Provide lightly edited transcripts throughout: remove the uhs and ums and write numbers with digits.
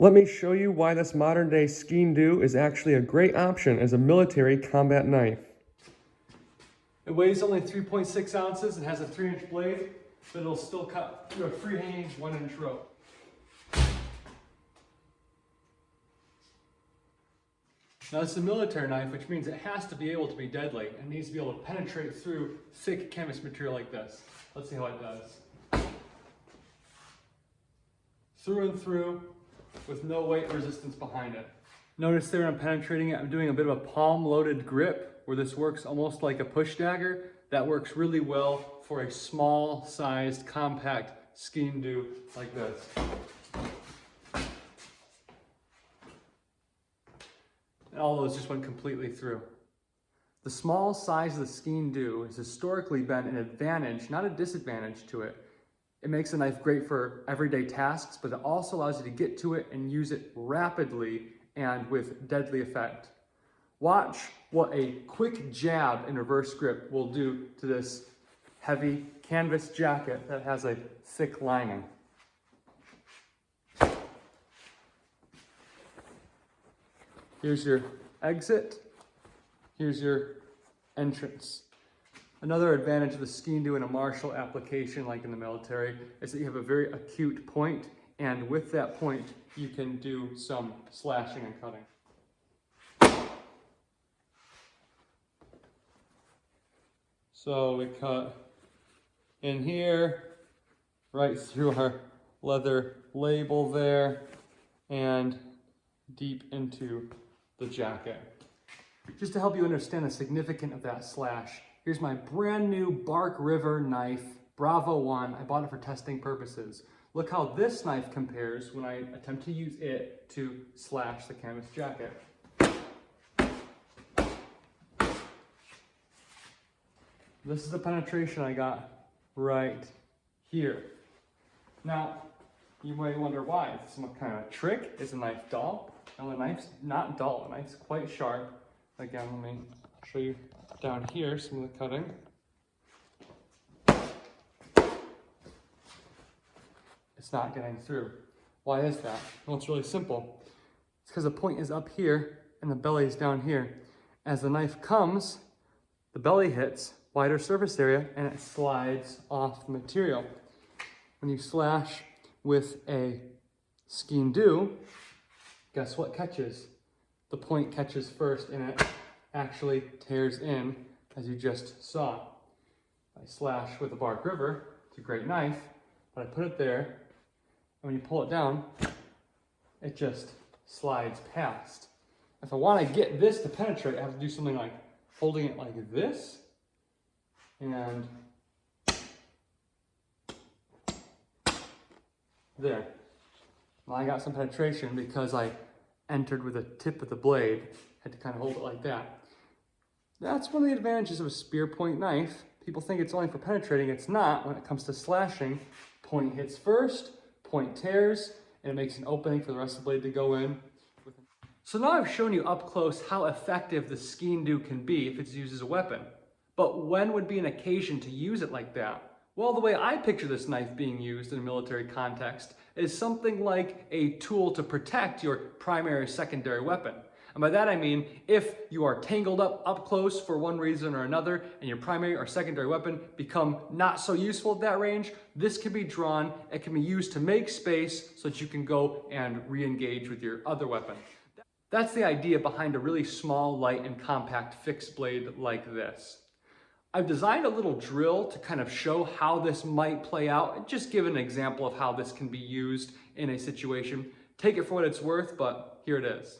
Let me show you why this modern day Sgain Duhb is actually a great option as a military combat knife. It weighs only 3.6 ounces and has a 3-inch blade, but it'll still cut through a free-hanging 1-inch rope. Now this is a military knife, which means it has to be able to be deadly and needs to be able to penetrate through thick canvas material like this. Let's see how it does. Through and through with no weight resistance behind it. Notice there when I'm penetrating it, I'm doing a bit of a palm-loaded grip where this works almost like a push dagger. That works really well for a small-sized, compact Sgain Duhb like this. And all those just went completely through. The small size of the Sgain Duhb has historically been an advantage, not a disadvantage to it. It makes the knife great for everyday tasks, but it also allows you to get to it and use it rapidly and with deadly effect. Watch what a quick jab in reverse grip will do to this heavy canvas jacket that has a thick lining. Here's your exit, here's your entrance. Another advantage of the Sgain Duhb in a martial application like in the military is that you have a very acute point, and with that point you can do some slashing and cutting. So we cut in here, right through our leather label there, and deep into the jacket. Just to help you understand the significance of that slash, here's my brand new Bark River knife, Bravo 1. I bought it for testing purposes. Look how this knife compares when I attempt to use it to slash the canvas jacket. This is the penetration I got right here. Now, you might wonder why. Is this some kind of a trick? Is the knife dull? No, the knife's not dull. The knife's quite sharp. Again, let me show you down here some of the cutting. It's not getting through. Why is that? Well, it's really simple. It's because the point is up here and the belly is down here. As the knife comes, the belly hits wider surface area and it slides off the material. When you slash with a Sgain Duhb, guess what catches? The point catches first and it actually tears in, as you just saw. I slash with a Bark River. It's a great knife, but I put it there, and when you pull it down, it just slides past. If I want to get this to penetrate, I have to do something like holding it like this, and there. Well, I got some penetration because I entered with the tip of the blade, had to kind of hold it like that. That's one of the advantages of a spear point knife. People think it's only for penetrating. It's not. When it comes to slashing, point hits first, point tears, and it makes an opening for the rest of the blade to go in. So now I've shown you up close how effective the Sgain Duhb can be if it's used as a weapon. But when would be an occasion to use it like that? Well, the way I picture this knife being used in a military context is something like a tool to protect your primary or secondary weapon. And by that I mean, if you are tangled up close for one reason or another, and your primary or secondary weapon become not so useful at that range, this can be drawn, it can be used to make space so that you can go and re-engage with your other weapon. That's the idea behind a really small, light, and compact fixed blade like this. I've designed a little drill to kind of show how this might play out and just give an example of how this can be used in a situation. Take it for what it's worth, but here it is.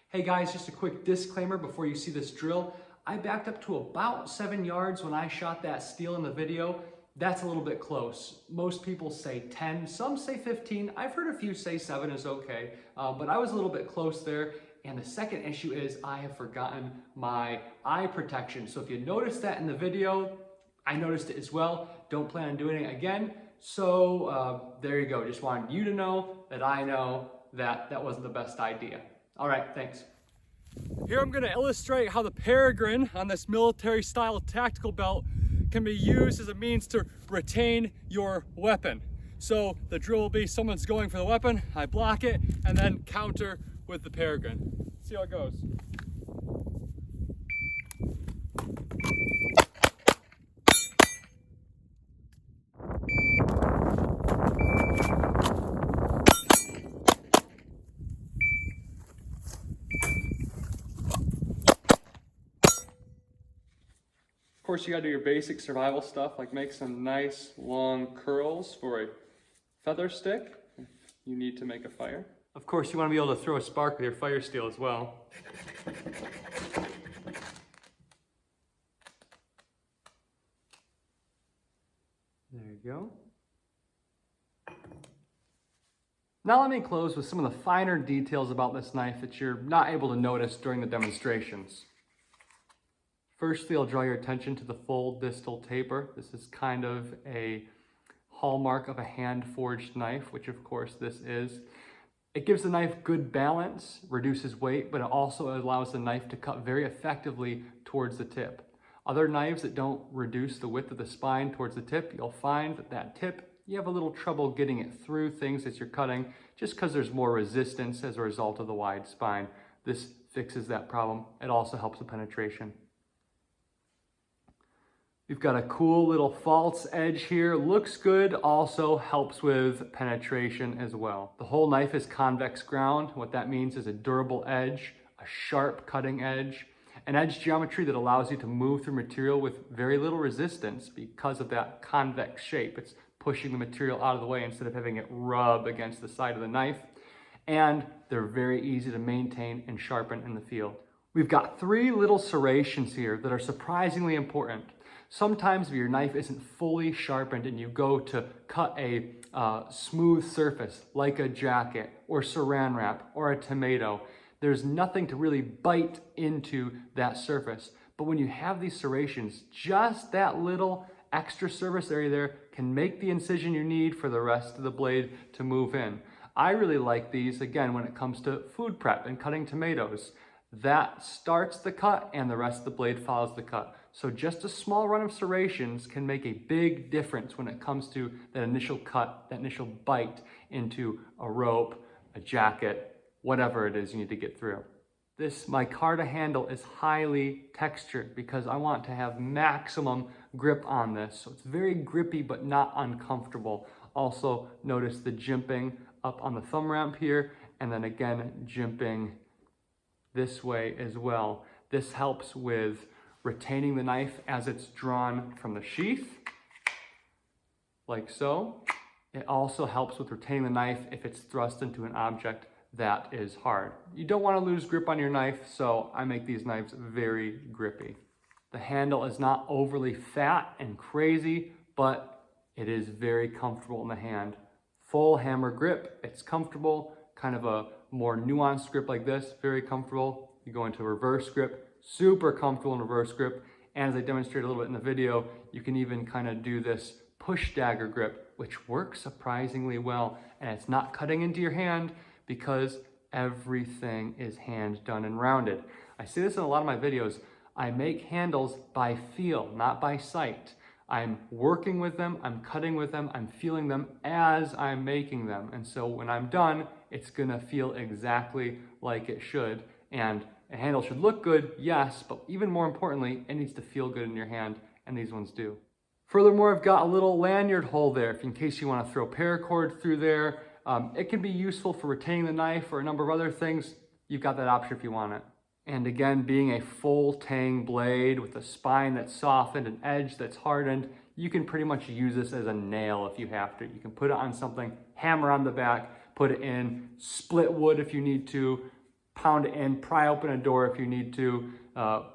Hey guys, just a quick disclaimer before you see this drill. I backed up to about 7 yards when I shot that steel in the video. That's a little bit close. Most people say 10, some say 15. I've heard a few say 7 is okay, but I was a little bit close there. And the second issue is I have forgotten my eye protection. So if you noticed that in the video, I noticed it as well. Don't plan on doing it again. So there you go. Just wanted you to know that I know that that wasn't the best idea. All right, thanks. Here I'm going to illustrate how the peregrine on this military style tactical belt can be used as a means to retain your weapon. So the drill will be someone's going for the weapon, I block it, and then counter with the peregrine. See how it goes. Of course, you gotta do your basic survival stuff, like make some nice long curls for a feather stick if you need to make a fire. Of course, you wanna be able to throw a spark with your fire steel as well. There you go. Now let me close with some of the finer details about this knife that you're not able to notice during the demonstrations. Firstly, I'll draw your attention to the full distal taper. This is kind of a hallmark of a hand-forged knife, which of course this is. It gives the knife good balance, reduces weight, but it also allows the knife to cut very effectively towards the tip. Other knives that don't reduce the width of the spine towards the tip, you'll find that that tip, you have a little trouble getting it through things as you're cutting, just because there's more resistance as a result of the wide spine. This fixes that problem. It also helps with penetration. We've got a cool little false edge here. Looks good, also helps with penetration as well. The whole knife is convex ground. What that means is a durable edge, a sharp cutting edge, an edge geometry that allows you to move through material with very little resistance because of that convex shape. It's pushing the material out of the way instead of having it rub against the side of the knife. And they're very easy to maintain and sharpen in the field. We've got 3 little serrations here that are surprisingly important. Sometimes if your knife isn't fully sharpened and you go to cut a smooth surface like a jacket or saran wrap or a tomato, there's nothing to really bite into that surface. But when you have these serrations, just that little extra surface area there can make the incision you need for the rest of the blade to move in. I really like these, again, when it comes to food prep and cutting tomatoes. That starts the cut and the rest of the blade follows the cut. So just a small run of serrations can make a big difference when it comes to that initial cut, that initial bite into a rope, a jacket, whatever it is you need to get through. This micarta handle is highly textured because I want to have maximum grip on this. So it's very grippy but not uncomfortable. Also notice the jimping up on the thumb ramp here, and then again jimping this way as well. This helps with retaining the knife as it's drawn from the sheath, like so. It also helps with retaining the knife if it's thrust into an object that is hard. You don't want to lose grip on your knife, so I make these knives very grippy. The handle is not overly fat and crazy, but it is very comfortable in the hand. Full hammer grip, it's comfortable. Kind of a more nuanced grip like this, very comfortable. You go into reverse grip, super comfortable in reverse grip. And as I demonstrated a little bit in the video, you can even kind of do this push dagger grip, which works surprisingly well. And it's not cutting into your hand because everything is hand done and rounded. I say this in a lot of my videos. I make handles by feel, not by sight. I'm working with them, I'm cutting with them, I'm feeling them as I'm making them. And so when I'm done, it's gonna feel exactly like it should. And a handle should look good, yes, but even more importantly, it needs to feel good in your hand, and these ones do. Furthermore, I've got a little lanyard hole there in case you want to throw paracord through there. It can be useful for retaining the knife or a number of other things. You've got that option if you want it. And again, being a full tang blade with a spine that's softened, an edge that's hardened, you can pretty much use this as a nail if you have to. You can put it on something, hammer on the back, put it in, split wood if you need to, pound it in, pry open a door if you need to,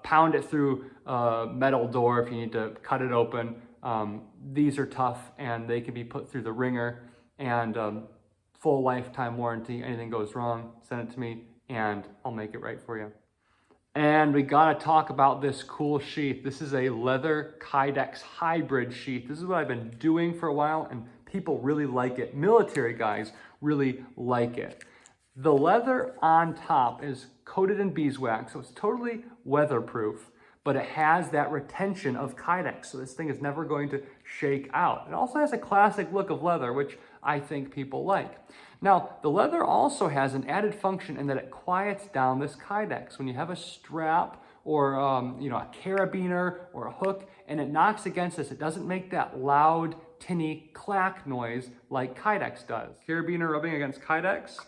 pound it through a metal door if you need to cut it open. These are tough and they can be put through the ringer, and full lifetime warranty. Anything goes wrong, send it to me and I'll make it right for you. And we gotta talk about this cool sheath. This is a leather Kydex hybrid sheath. This is what I've been doing for a while and people really like it. Military guys really like it. The leather on top is coated in beeswax, so it's totally weatherproof, but it has that retention of Kydex, so this thing is never going to shake out. It also has a classic look of leather, which I think people like. Now, the leather also has an added function in that it quiets down this kydex. When you have a strap or a carabiner or a hook and it knocks against this, it doesn't make that loud, tinny clack noise like kydex does. Carabiner rubbing against kydex,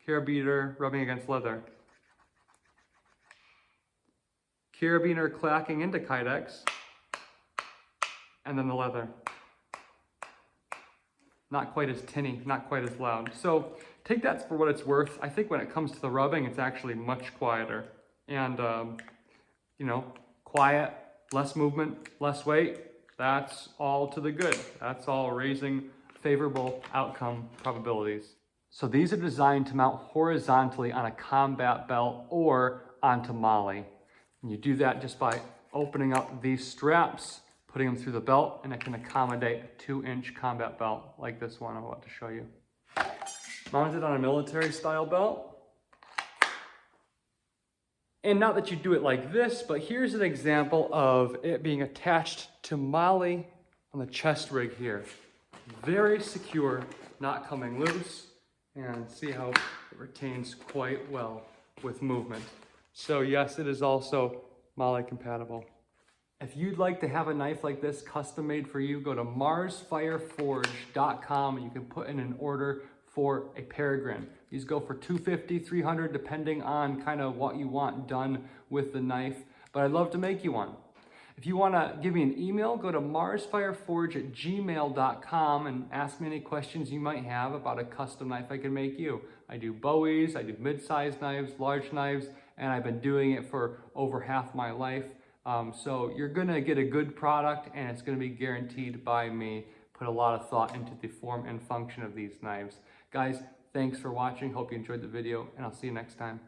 carabiner rubbing against leather. Carabiner clacking into kydex, and then the leather. Not quite as tinny, not quite as loud. So take that for what it's worth. I think when it comes to the rubbing, it's actually much quieter. And, quiet, less movement, less weight, that's all to the good. That's all raising favorable outcome probabilities. So these are designed to mount horizontally on a combat belt or onto MOLLE. And you do that just by opening up these straps, putting them through the belt, and it can accommodate a 2-inch combat belt like this one I'm about to show you. Mounted on a military style belt. And not that you do it like this, but here's an example of it being attached to MOLLE on the chest rig here. Very secure, not coming loose, and see how it retains quite well with movement. So yes, it is also MOLLE compatible. If you'd like to have a knife like this custom made for you, go to marsfireforge.com and you can put in an order for a peregrine. These go for $250, $300, depending on kind of what you want done with the knife, but I'd love to make you one. If you want to give me an email, go to marsfireforge@gmail.com and ask me any questions you might have about a custom knife I can make you. I do bowies, I do mid-sized knives, large knives, and I've been doing it for over half my life. So you're gonna get a good product and it's gonna be guaranteed by me. Put a lot of thought into the form and function of these knives. Guys, thanks for watching. Hope you enjoyed the video and I'll see you next time.